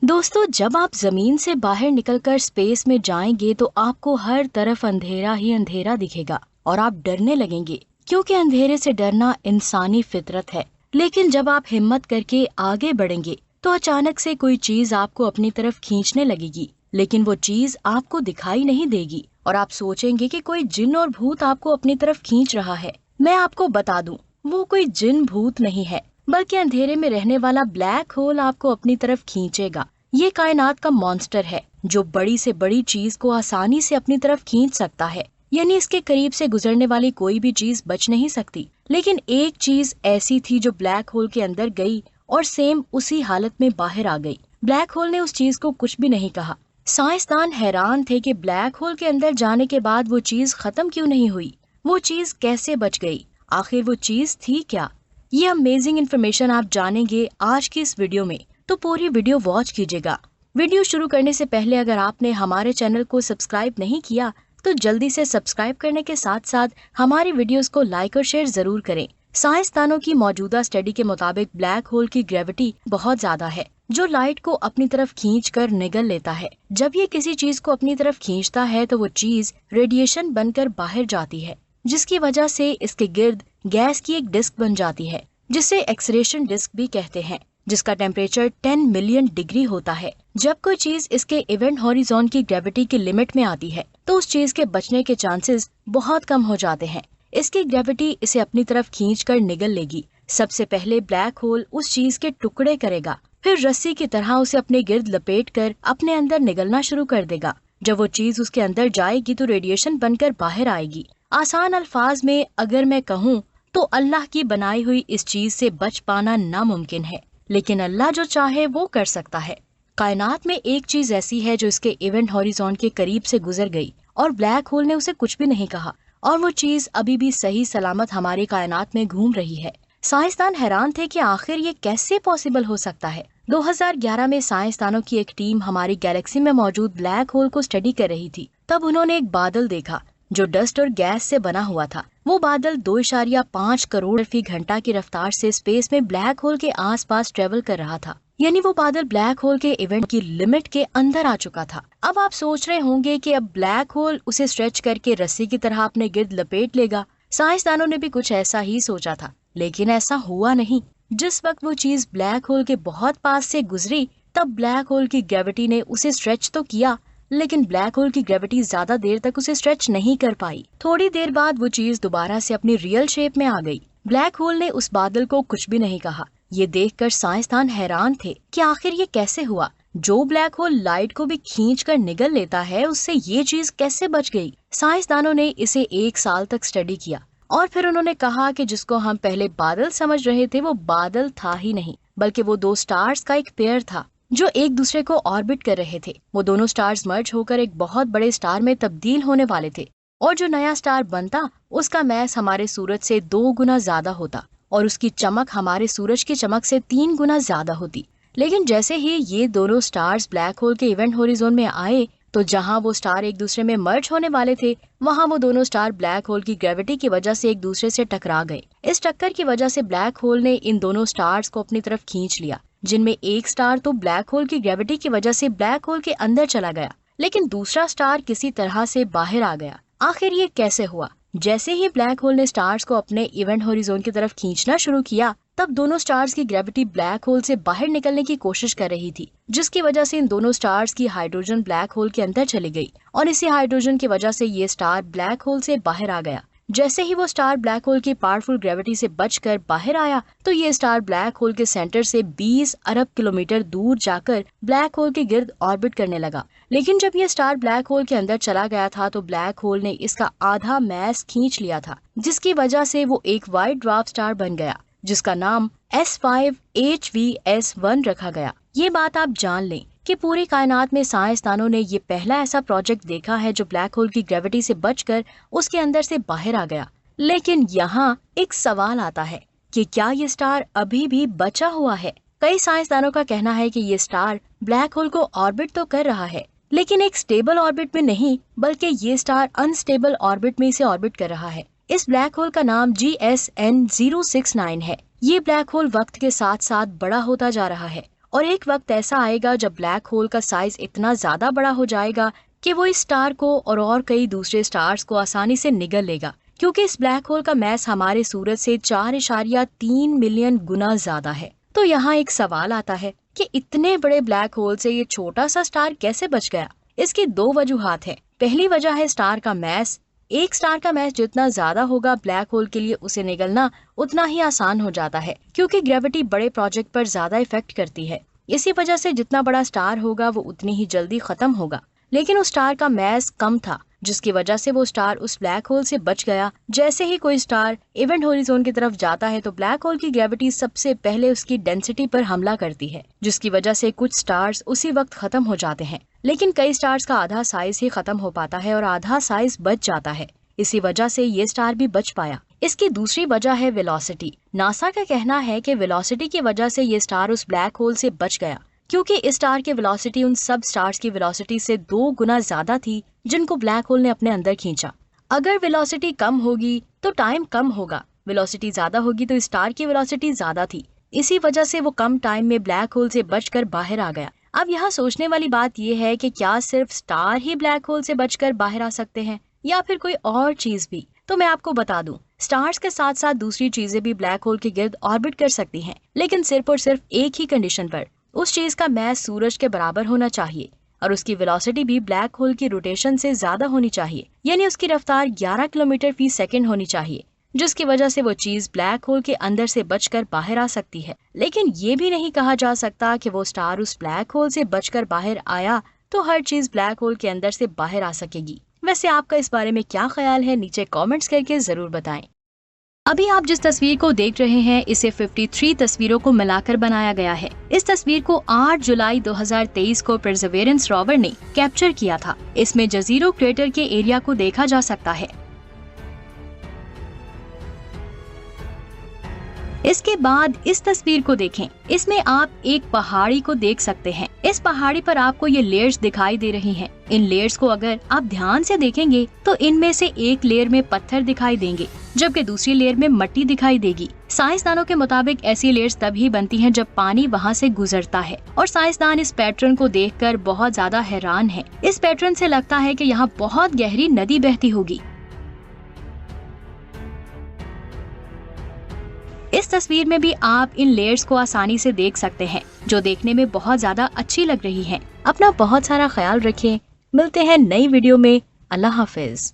दोस्तों, जब आप जमीन से बाहर निकलकर स्पेस में जाएंगे तो आपको हर तरफ अंधेरा ही अंधेरा दिखेगा और आप डरने लगेंगे, क्योंकि अंधेरे से डरना इंसानी फितरत है। लेकिन जब आप हिम्मत करके आगे बढ़ेंगे तो अचानक से कोई चीज आपको अपनी तरफ खींचने लगेगी, लेकिन वो चीज आपको दिखाई नहीं देगी और आप सोचेंगे कि कोई जिन और भूत आपको अपनी तरफ खींच रहा है। मैं आपको बता दूं, वो कोई जिन भूत नहीं है, बल्कि अंधेरे में रहने वाला ब्लैक होल आपको अपनी तरफ खींचेगा। ये कायनात का मॉन्स्टर है जो बड़ी से बड़ी चीज को आसानी से अपनी तरफ खींच सकता है, यानी इसके करीब से गुजरने वाली कोई भी चीज बच नहीं सकती। लेकिन एक चीज ऐसी थी जो ब्लैक होल के अंदर गई और सेम उसी हालत में बाहर आ गई। ब्लैक होल ने उस चीज को कुछ भी नहीं कहा। साइंसदान हैरान थे कि ब्लैक होल के अंदर जाने के बाद वो चीज खत्म क्यों नहीं हुई, वो चीज कैसे बच गई, आखिर वो चीज थी क्या। ये अमेजिंग इन्फॉर्मेशन आप जानेंगे आज की इस वीडियो में, तो पूरी वीडियो वॉच कीजिएगा। वीडियो शुरू करने से पहले अगर आपने हमारे चैनल को सब्सक्राइब नहीं किया तो जल्दी से सब्सक्राइब करने के साथ साथ हमारी वीडियोस को लाइक और शेयर जरूर करें। साइंसदानों की मौजूदा स्टडी के मुताबिक ब्लैक होल की ग्रेविटी बहुत ज्यादा है, जो लाइट को अपनी तरफ खींच कर निगल लेता है। जब ये किसी चीज को अपनी तरफ खींचता है तो वो चीज रेडिएशन बनकर बाहर जाती है, जिसकी वजह से इसके गिर्द गैस की एक डिस्क बन जाती है, जिसे एक्सरेशन डिस्क भी कहते हैं, जिसका टेम्परेचर 10 मिलियन डिग्री होता है। जब कोई चीज इसके इवेंट हॉरिजॉन की ग्रेविटी की लिमिट में आती है तो उस चीज के बचने के चांसेस बहुत कम हो जाते हैं। इसकी ग्रेविटी इसे अपनी तरफ खींचकर निगल लेगी। सबसे पहले ब्लैक होल उस चीज के टुकड़े करेगा, फिर रस्सी की तरह उसे अपने गिर्द लपेटकर अपने अंदर निगलना शुरू कर देगा। जब वो चीज उसके अंदर जाएगी तो रेडिएशन बनकर बाहर आएगी। आसान अल्फाज में अगर मैं कहूँ तो अल्लाह की बनाई हुई इस चीज से बच पाना नामुमकिन है, लेकिन अल्लाह जो चाहे वो कर सकता है। कायनात में एक चीज ऐसी है जो इसके इवेंट हॉरिजॉन के करीब से गुजर गई और ब्लैक होल ने उसे कुछ भी नहीं कहा, और वो चीज अभी भी सही सलामत हमारी कायनात में घूम रही है। साइंसदान हैरान थे कि आखिर ये कैसे पॉसिबल हो सकता है। 2011 में साइंसदानों की एक टीम हमारी गैलेक्सी में मौजूद ब्लैक होल को स्टडी कर रही थी। तब उन्होंने एक बादल देखा जो डस्ट और गैस से बना हुआ था। वो बादल 2.5 करोड़ फी घंटा की रफ्तार से स्पेस में ब्लैक होल के आसपास ट्रेवल कर रहा था, यानी वो बादल ब्लैक होल के इवेंट की लिमिट के अंदर आ चुका था। अब आप सोच रहे होंगे कि अब ब्लैक होल उसे स्ट्रेच करके रस्सी की तरह अपने गिर्द लपेट लेगा। साइंसदानों ने भी कुछ ऐसा ही सोचा था, लेकिन ऐसा हुआ नहीं। जिस वक्त वो चीज ब्लैक होल के बहुत पास से गुजरी तब ब्लैक होल की ग्रेविटी ने उसे स्ट्रेच तो किया, लेकिन ब्लैक होल की ग्रेविटी ज्यादा देर तक उसे स्ट्रेच नहीं कर पाई। थोड़ी देर बाद वो चीज दोबारा से अपनी रियल शेप में आ गई। ब्लैक होल ने उस बादल को कुछ भी नहीं कहा। ये देखकर साइंसदान हैरान थे कि आखिर ये कैसे हुआ। जो ब्लैक होल लाइट को भी खींच कर निगल लेता है, उससे ये चीज कैसे बच गई। साइंसदानों ने इसे 1 साल तक स्टडी किया और फिर उन्होंने कहा कि जिसको हम पहले बादल समझ रहे थे वो बादल था ही नहीं, बल्कि वो 2 स्टार्स का एक पेयर था जो एक दूसरे को ऑर्बिट कर रहे थे। वो दोनों स्टार्स मर्ज होकर एक बहुत बड़े स्टार में तब्दील होने वाले थे, और जो नया स्टार बनता उसका मैस हमारे सूरज से 2 गुना ज्यादा होता और उसकी चमक हमारे सूरज की चमक से 3 गुना ज्यादा होती। लेकिन जैसे ही ये दोनों स्टार्स ब्लैक होल के इवेंट हॉरिजॉन में आए तो जहाँ वो स्टार एक दूसरे में मर्ज होने वाले थे, वहाँ वो दोनों स्टार ब्लैक होल की ग्रेविटी की वजह से एक दूसरे से टकरा गए। इस टक्कर की वजह से ब्लैक होल ने इन दोनों स्टार्स को अपनी तरफ खींच लिया, जिनमें एक स्टार तो ब्लैक होल की ग्रेविटी की वजह से ब्लैक होल के अंदर चला गया, लेकिन दूसरा स्टार किसी तरह से बाहर आ गया। आखिर ये कैसे हुआ। जैसे ही ब्लैक होल ने स्टार्स को अपने इवेंट हॉरिजॉन की तरफ खींचना शुरू किया, तब दोनों स्टार्स की ग्रेविटी ब्लैक होल से बाहर निकलने की कोशिश कर रही थी, जिसकी वजह से इन दोनों स्टार्स की हाइड्रोजन ब्लैक होल के अंदर चली गई, और इसी हाइड्रोजन की वजह से ये स्टार ब्लैक होल से बाहर आ गया। जैसे ही वो स्टार ब्लैक होल की पावरफुल ग्रेविटी से बचकर बाहर आया तो ये स्टार ब्लैक होल के सेंटर से 20 अरब किलोमीटर दूर जाकर ब्लैक होल के गिर्द ऑर्बिट करने लगा। लेकिन जब ये स्टार ब्लैक होल के अंदर चला गया था तो ब्लैक होल ने इसका आधा मैस खींच लिया था, जिसकी वजह से वो एक वाइट ड्वार्फ स्टार बन गया, जिसका नाम S5HVS1 रखा गया। ये बात आप जान लें कि पूरी कायनात में साइंसदानों ने ये पहला ऐसा प्रोजेक्ट देखा है जो ब्लैक होल की ग्रेविटी से बचकर उसके अंदर से बाहर आ गया। लेकिन यहाँ एक सवाल आता है कि क्या ये स्टार अभी भी बचा हुआ है। कई साइंसदानों का कहना है कि ये स्टार ब्लैक होल को ऑर्बिट तो कर रहा है, लेकिन एक स्टेबल ऑर्बिट में नहीं, बल्कि ये स्टार अनस्टेबल ऑर्बिट में इसे ऑर्बिट कर रहा है। इस ब्लैक होल का नाम GSN 069 है। ये ब्लैक होल वक्त के साथ साथ बड़ा होता जा रहा है और एक वक्त ऐसा आएगा जब ब्लैक होल का साइज इतना ज्यादा बड़ा हो जाएगा कि वो इस स्टार को और कई दूसरे स्टार्स को आसानी से निगल लेगा, क्योंकि इस ब्लैक होल का मैस हमारे सूरज से 4.3 मिलियन गुना ज्यादा है। तो यहाँ एक सवाल आता है कि इतने बड़े ब्लैक होल से ये छोटा सा स्टार कैसे बच गया? इसकी दो वजूहात है। पहली वजह है स्टार का मैस। एक स्टार का मैस जितना ज्यादा होगा, ब्लैक होल के लिए उसे निगलना उतना ही आसान हो जाता है, क्योंकि ग्रेविटी बड़े प्रोजेक्ट पर ज्यादा इफेक्ट करती है। इसी वजह से जितना बड़ा स्टार होगा वो उतनी ही जल्दी खत्म होगा। लेकिन उस स्टार का मैस कम था, जिसकी वजह से वो स्टार उस ब्लैक होल से बच गया। जैसे ही कोई स्टार इवेंट होरिज़ोन की तरफ जाता है तो ब्लैक होल की ग्रेविटी सबसे पहले उसकी डेंसिटी पर हमला करती है, जिसकी वजह से कुछ स्टार्स उसी वक्त खत्म हो जाते हैं। लेकिन कई स्टार्स का आधा साइज ही खत्म हो पाता है और आधा साइज बच जाता है। इसी वजह से ये स्टार भी बच पाया। इसकी दूसरी वजह है वेलोसिटी। नासा का कहना है कि वेलोसिटी की वजह से ये स्टार उस ब्लैक होल से बच गया, क्योंकि इस स्टार की वेलोसिटी उन सब स्टार्स की वेलोसिटी से 2 गुना ज्यादा थी जिनको ब्लैक होल ने अपने अंदर खींचा। अगर वेलोसिटी कम होगी तो टाइम कम होगा, वेलोसिटी ज्यादा होगी तो स्टार की वेलोसिटी ज्यादा थी। इसी वजह से वो कम टाइम में ब्लैक होल से बचकर बाहर आ गया। अब यहाँ सोचने वाली बात ये है कि क्या सिर्फ स्टार ही ब्लैक होल से बचकर बाहर आ सकते हैं या फिर कोई और चीज भी? तो मैं आपको बता दूं, स्टार्स के साथ साथ दूसरी चीजें भी ब्लैक होल के गिर्द ऑर्बिट कर सकती हैं, लेकिन सिर्फ और सिर्फ एक ही कंडीशन पर। उस चीज का मैस सूरज के बराबर होना चाहिए और उसकी वेलोसिटी भी ब्लैक होल की रोटेशन से ज्यादा होनी चाहिए, यानी उसकी रफ्तार 11 किलोमीटर फी सेकंड होनी चाहिए, जिसकी वजह से वो चीज ब्लैक होल के अंदर से बचकर बाहर आ सकती है। लेकिन ये भी नहीं कहा जा सकता कि वो स्टार उस ब्लैक होल से बचकर बाहर आया तो हर चीज ब्लैक होल के अंदर से बाहर आ सकेगी। वैसे आपका इस बारे में क्या ख्याल है, नीचे कमेंट्स करके जरूर बताएं। अभी आप जिस तस्वीर को देख रहे हैं इसे 53 तस्वीरों को मिलाकर बनाया गया है। इस तस्वीर को 8 जुलाई 2023 को परसेवरेंस रोवर ने कैप्चर किया था। इसमें जजीरो क्रेटर के एरिया को देखा जा सकता है। इसके बाद इस तस्वीर को देखें, इसमें आप एक पहाड़ी को देख सकते हैं। इस पहाड़ी पर आपको ये लेयर्स दिखाई दे रही हैं। इन लेयर्स को अगर आप ध्यान से देखेंगे तो इनमें से एक लेयर में पत्थर दिखाई देंगे, जबकि दूसरी लेयर में मिट्टी दिखाई देगी। साइंसदानों के मुताबिक ऐसी लेयर्स तभी बनती हैं जब पानी वहां से गुजरता है, और साइंसदान इस पैटर्न को देखकर बहुत ज्यादा हैरान हैं। इस पैटर्न से लगता है कि यहाँ बहुत गहरी नदी बहती होगी। इस तस्वीर में भी आप इन लेयर्स को आसानी से देख सकते हैं, जो देखने में बहुत ज्यादा अच्छी लग रही हैं। अपना बहुत सारा ख्याल रखें। मिलते हैं नई वीडियो में। अल्लाह हाफिज।